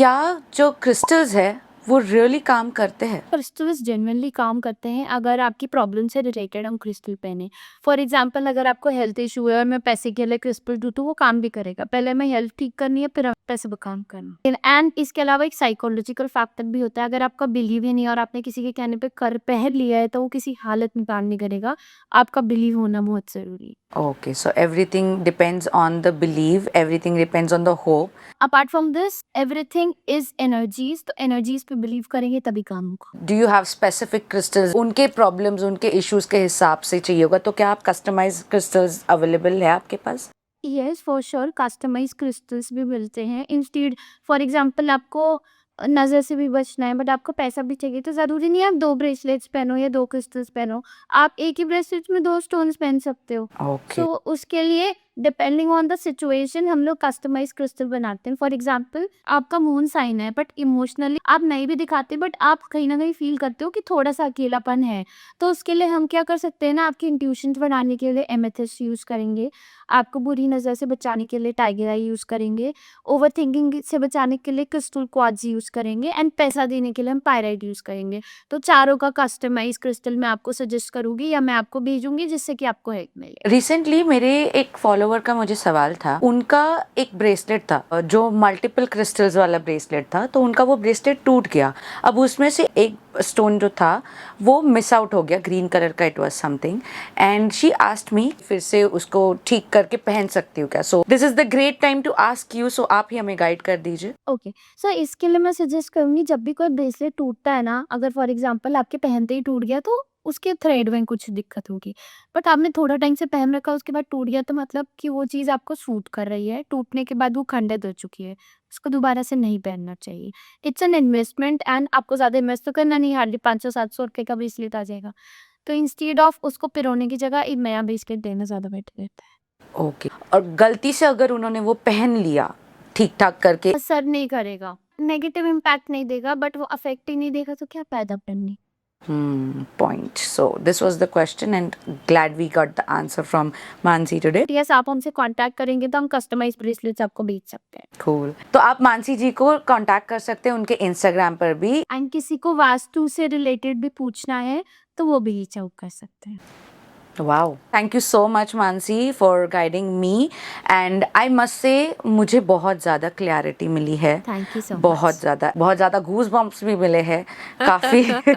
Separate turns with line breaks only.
क्या जो क्रिस्टल्स है वो रियली काम करते हैं?
क्रिस्टल्स जेन्युइनली काम करते हैं अगर आपकी प्रॉब्लम से रिलेटेड हम क्रिस्टल पहने। फॉर एग्जांपल अगर आपको हेल्थ इशू है और मैं पैसे के लिए क्रिस्टल दूँ तो वो काम भी करेगा। पहले हमें हेल्थ ठीक करनी है फिर हमें पैसे पे काम करना है। एंड इसके अलावा एक साइकोलॉजिकल फैक्टर भी होता है। अगर आपका बिलीव ही नहीं है और आपने किसी के कहने पे कर पहन लिया है तो वो किसी हालत में काम नहीं करेगा। आपका बिलीव होना बहुत ज़रूरी है।
Okay, so everything depends on the belief, everything depends on the hope.
Apart from this everything is energies, तो एनर्जीज पे बिलीव करेंगे तभी काम होगा।
Do you have specific crystals? उनके problems, उनके issues के हिसाब से चाहिए होगा, तो क्या आप customized crystals available है आपके पास?
Yes for sure customize crystals भी मिलते हैं। इंस्टीड फॉर एग्जांपल आपको नज़र से भी बचना है बट आपको पैसा भी चाहिए तो ज़रूरी नहीं है आप 2 ब्रेसलेट्स पहनो या 2 क्रिस्टल्स पहनो। आप एक ही ब्रेसलेट में 2 स्टोन्स पहन सकते हो।
Okay.
सो उसके लिए डिपेंडिंग ऑन द सिचुएशन हम लोग कस्टमाइज क्रिस्टल बनाते हैं। फॉर एग्जांपल आपका मून साइन है बट इमोशनली आप नहीं भी दिखाते बट आप कहीं ना कहीं फील करते हो कि थोड़ा सा अकेलापन है। तो उसके लिए हम क्या कर सकते हैं ना, आपकी इंट्यूशन बढ़ाने के लिए एमेथिस्ट यूज़ करेंगे। आपको बुरी नज़र से बचाने के लिए टाइगर आई यूज़ करेंगे। ओवर थिंकिंग से बचाने के लिए क्रिस्टल क्वार्ट्ज यूज़ करेंगे एंड पैसा देने के लिए हम पायराइट यूज़ करेंगे। तो चारों का कस्टमाइज क्रिस्टल मैं आपको सजेस्ट करूंगी या मैं आपको भेजूंगी जिससे कि आपको हेल्प मिले।
रिसेंटली मेरे एक फॉलोवर का मुझे सवाल था, उनका एक ब्रेसलेट था जो मल्टीपल क्रिस्टल्स वाला ब्रेसलेट था, तो उनका वो ब्रेसलेट टूट गया। अब उसमें से एक स्टोन जो था वो मिस आउट हो गया, ग्रीन कलर का, it was something, and she asked me फिर से उसको ठीक करके पहन सकती हूँ क्या? So this is the great time to ask you, so आप ही हमें गाइड कर दीजिए।
ओके सो इसके लिए मैं सजेस्ट करूंगी जब भी कोई ब्रेसलेट टूटता है ना, अगर फॉर एग्जांपल आपके पहनते ही टूट गया तो उसके थ्रेड में कुछ दिक्कत होगी। बट आपने थोड़ा टाइम से पहन रखा उसके बाद टूट गया तो मतलब कि वो चीज़ आपको सूट कर रही है। टूटने के बाद वो खंडित हो चुकी है, उसको दोबारा से नहीं पहनना चाहिए। इट्स एन इन्वेस्टमेंट एंड आपको ज़्यादा इन्वेस्ट तो करना नहीं, हार्डली 500-700 रुपये का ब्रेसलेट आ जाएगा। तो इंस्टेड ऑफ उसको पिरोने की जगह एक नया ब्रेसलेट देना ज़्यादा बेटर रहता है।
ओके, और गलती से अगर उन्होंने वो पहन लिया ठीक ठाक करके,
असर नहीं करेगा, नेगेटिव इम्पैक्ट नहीं देगा बट वो अफेक्ट ही नहीं देगा तो क्या फायदा पहनने।
point. So this was the question, and glad we got the answer from Mansi today.
Yes आप हमसे कांटेक्ट करेंगे तो हम कस्टमाइज ब्रेसलेट्स आपको बेच सकते हैं।
Cool. तो आप मानसी जी को कांटेक्ट कर सकते हैं उनके इंस्टाग्राम पर भी।
एंड किसी को वास्तु से रिलेटेड भी पूछना है तो वो भी रीच आउट कर सकते हैं।
Wow. Thank you so much Mansi for guiding me, and I must say मुझे बहुत ज़्यादा क्लैरिटी मिली है।
Thank you so much.
बहुत ज़्यादा गूज बम्प्स भी मिले हैं काफ़ी।